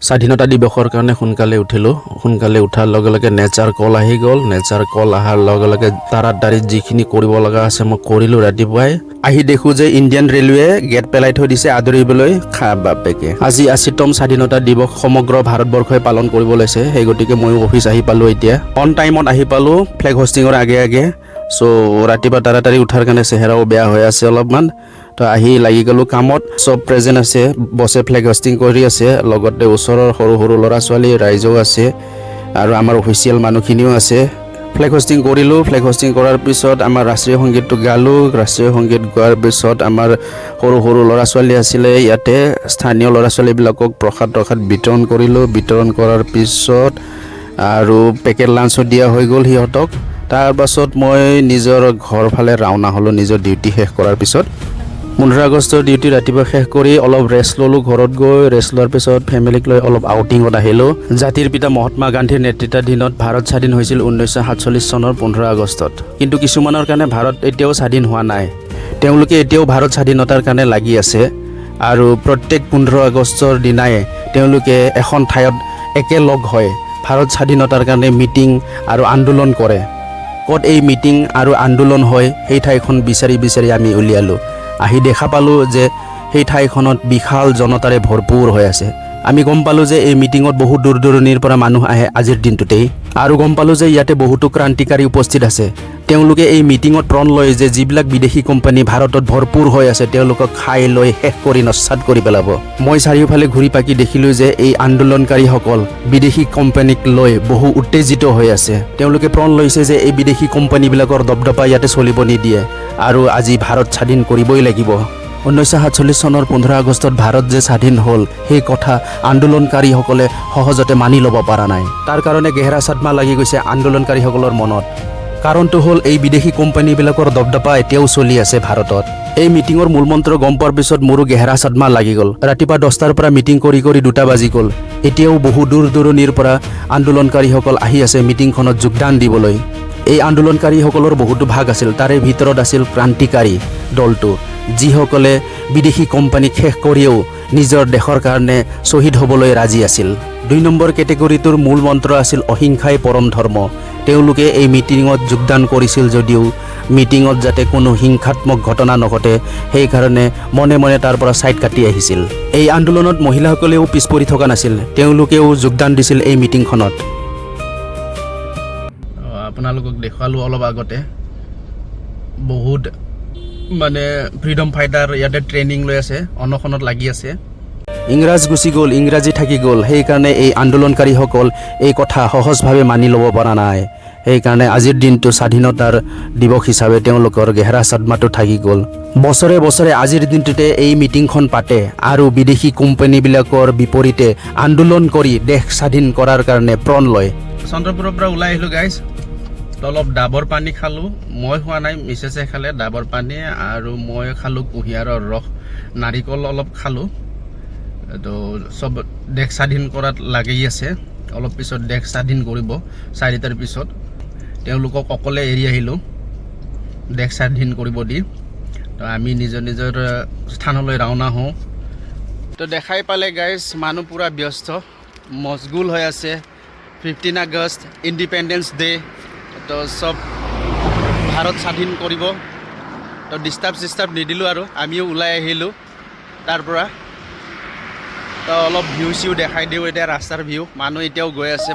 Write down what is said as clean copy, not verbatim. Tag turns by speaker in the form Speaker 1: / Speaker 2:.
Speaker 1: স্বাধীনতা দিৱসৰ কাৰণে সোনকালে উঠিলোঁ। সোনকালে উঠাৰ লগে লগে নেচাৰ কল আহি গ'ল। নেচাৰ কল অহাৰ লগে লগে তাড়াতাড়ি যিখিনি কৰিব লগা আছে মই কৰিলোঁ। ৰাতিপুৱাই আহি দেখোঁ যে ইণ্ডিয়ান ৰেলৱে গেট পেলাই থৈ দিছে আদৰিবলৈ খা বাপেকে। আজি ৮০তম স্বাধীনতা দিৱস সমগ্ৰ ভাৰতবৰ্ষই পালন কৰিব লৈছে। সেই গতিকে ময়ো অফিচ আহি পালোঁ। এতিয়া অন টাইমত আহি পালোঁ ফ্লেগ হোষ্টিঙৰ আগে আগে। চ' ৰাতিপুৱা তাড়াতাড়ি উঠাৰ কাৰণে চেহেৰাও বেয়া হৈ আছে অলপমান। তো আহি লাগি গ'লোঁ কামত। চব প্ৰেজেণ্ট আছে, বছে ফ্লেগ হোষ্টিং কৰি আছে, লগতে ওচৰৰ সৰু সৰু ল'ৰা ছোৱালী ৰাইজও আছে আৰু আমাৰ অফিচিয়েল মানুহখিনিও আছে। ফ্লেগ হোষ্টিং কৰিলোঁ। ফ্লেগ হোষ্টিং কৰাৰ পিছত আমাৰ ৰাষ্ট্ৰীয় সংগীতটো গালোঁ। ৰাষ্ট্ৰীয় সংগীত গোৱাৰ পিছত আমাৰ সৰু সৰু ল'ৰা ছোৱালী আছিলে ইয়াতে, স্থানীয় ল'ৰা ছোৱালীবিলাকক প্ৰসাদ বিতৰণ কৰিলোঁ। বিতৰণ কৰাৰ পিছত আৰু পেকেট লাঞ্চো দিয়া হৈ গ'ল সিহঁতক। তাৰ পাছত মই নিজৰ ঘৰ ফালে ৰাওনা হ'লোঁ নিজৰ ডিউটি শেষ কৰাৰ পিছত। 15 আগষ্টৰ ডিউটি ৰাতিপুৱা শেষ কৰি অলপ ৰেষ্ট ল'লোঁ। ঘৰত গৈ ৰেষ্ট লোৱাৰ পিছত ফেমিলিক লৈ অলপ আউটিঙত আহিলোঁ। জাতিৰ পিতা মহাত্মা গান্ধীৰ নেতৃত্বাধীনত ভাৰত স্বাধীন হৈছিল 1947 চনৰ 15 আগষ্টত। কিন্তু কিছুমানৰ কাৰণে ভাৰত এতিয়াও স্বাধীন হোৱা নাই। তেওঁলোকে এতিয়াও ভাৰত স্বাধীনতাৰ কাৰণে লাগি আছে আৰু প্ৰত্যেক 15 আগষ্টৰ দিনাই তেওঁলোকে এখন ঠাইত একেলগ হয় ভাৰত স্বাধীনতাৰ কাৰণে মিটিং আৰু আন্দোলন কৰে। ক'ত এই মিটিং আৰু আন্দোলন হয় সেই ঠাইখন বিচাৰি আমি উলিয়ালোঁ। আহি দেখা পালোঁ যে সেই ঠাইখনত বিশাল জনতাৰে ভৰপূৰ হৈ আছে। আমি গম পালোঁ যে এই মিটিঙত বহু দূৰ দূৰণিৰ পৰা মানুহ আহে আজিৰ দিনটোতেই। আৰু গম পালোঁ যে ইয়াতে বহুতো ক্ৰান্তিকাৰী উপস্থিত আছে। তেওঁলোকে এই মিটিঙত প্ৰণ লয় যে যিবিলাক বিদেশী কোম্পানী ভাৰতত ভৰপূৰ হৈ আছে তেওঁলোকক খাই লৈ শেষ কৰি নস্যাৎ কৰি পেলাব। মই চাৰিওফালে ঘূৰি পাকি দেখিলোঁ যে এই আন্দোলনকাৰীসকল বিদেশী কোম্পানীক লৈ বহু উত্তেজিত হৈ আছে। তেওঁলোকে প্ৰণ লৈছে যে এই বিদেশী কোম্পানীবিলাকৰ দবদপা ইয়াতে চলিব নিদিয়ে আৰু আজি ভাৰত স্বাধীন কৰিবই লাগিব। 1947 চনৰ 15 আগষ্টত ভাৰত যে স্বাধীন হ'ল সেই কথা আন্দোলনকাৰীসকলে সহজতে মানি ল'ব পৰা নাই। তাৰ কাৰণে গেহেৰা চাটমা লাগি গৈছে আন্দোলনকাৰীসকলৰ মনত। কাৰণটো হ'ল এই বিদেশী কোম্পানীবিলাকৰ দবদপা এতিয়াও চলি আছে ভাৰতত। এই মিটিঙৰ মূলমন্ত্ৰ গম পোৱাৰ পিছত মোৰো গেহেৰা চাটমা লাগি গ'ল। ৰাতিপুৱা 10টাৰ পৰা মিটিং কৰি 2টা বাজি গ'ল। এতিয়াও বহু দূৰ দূৰণিৰ পৰা আন্দোলনকাৰীসকল আহি আছে মিটিংখনত যোগদান দিবলৈ। এই আন্দোলনকাৰীসকলৰ বহুতো ভাগ আছিল। তাৰে ভিতৰত আছিল ক্ৰান্তিকাৰী দলটো, যিসকলে বিদেশী কোম্পানীক শেষ কৰিও নিজৰ দেশৰ কাৰণে শ্বহীদ হ'বলৈ ৰাজি আছিল। 2 নম্বৰ কেটেগৰীটোৰ মূল মন্ত্ৰ আছিল অহিংসাই পৰম ধৰ্ম। তেওঁলোকে এই মিটিঙত যোগদান কৰিছিল যদিও মিটিঙত যাতে কোনো হিংসাত্মক ঘটনা নঘটে সেইকাৰণে মনে মনে তাৰ পৰা ছাইড কাটি আহিছিল। এই আন্দোলনত মহিলাসকলেও পিছ পৰি থকা নাছিল। তেওঁলোকেও যোগদান দিছিল এই মিটিংখনত। আপোনালোকক দেখুৱালোঁ অলপ আগতে বহুত মানে ফ্ৰীডম ফাইটাৰ ইয়াতে ট্ৰেইনিং লৈ আছে, অনশনত লাগি আছে। ইংৰাজ গুচি গ'ল, ইংৰাজী থাকি গ'ল। সেইকাৰণে এই আন্দোলনকাৰীসকল এই কথা সহজভাৱে মানি ল'ব পৰা নাই। সেইকাৰণে আজিৰ দিনটো স্বাধীনতাৰ দিৱস হিচাপে তেওঁলোকৰ গেহেৰা চাটমাটো থাকি গ'ল। বছৰে বছৰে আজিৰ দিনটোতে এই মিটিংখন পাতে আৰু বিদেশী কোম্পানীবিলাকৰ বিপৰীতে আন্দোলন কৰি দেশ স্বাধীন কৰাৰ কাৰণে প্ৰণ লয়। চন্দ্ৰপুৰৰ পৰা ওলাই আহিলোঁ গাইজ। অলপ ডাবৰ পানী খালোঁ। মই খোৱা নাই, মিছেছে খালে ডাবৰ পানী আৰু মই খালোঁ কুঁহিয়াৰৰ ৰস, নাৰিকল অলপ খালোঁ। তো চব দেশ স্বাধীন কৰাত লাগি আছে। অলপ পিছত দেশ স্বাধীন কৰিব 4টাৰ পিছত। তেওঁলোকক অকলে এৰি আহিলোঁ দেশ স্বাধীন কৰিব দি। তো আমি নিজৰ নিজৰ স্থানলৈ ৰাওনা হওঁ। তো দেখাই পালে গাইজ মানুহ পূৰা ব্যস্ত মচগুল হৈ আছে। 15 আগষ্ট ইণ্ডিপেণ্ডেন্স ডে। তো চব ভাৰত স্বাধীন কৰিব। তো ডিষ্টাৰ্ব নিদিলোঁ আৰু আমিও ওলাই আহিলোঁ তাৰ পৰা। তো অলপ ভিউ চিউ দেখাই দিওঁ এতিয়া ৰাস্তাৰ ভিউ। মানুহ এতিয়াও গৈ আছে।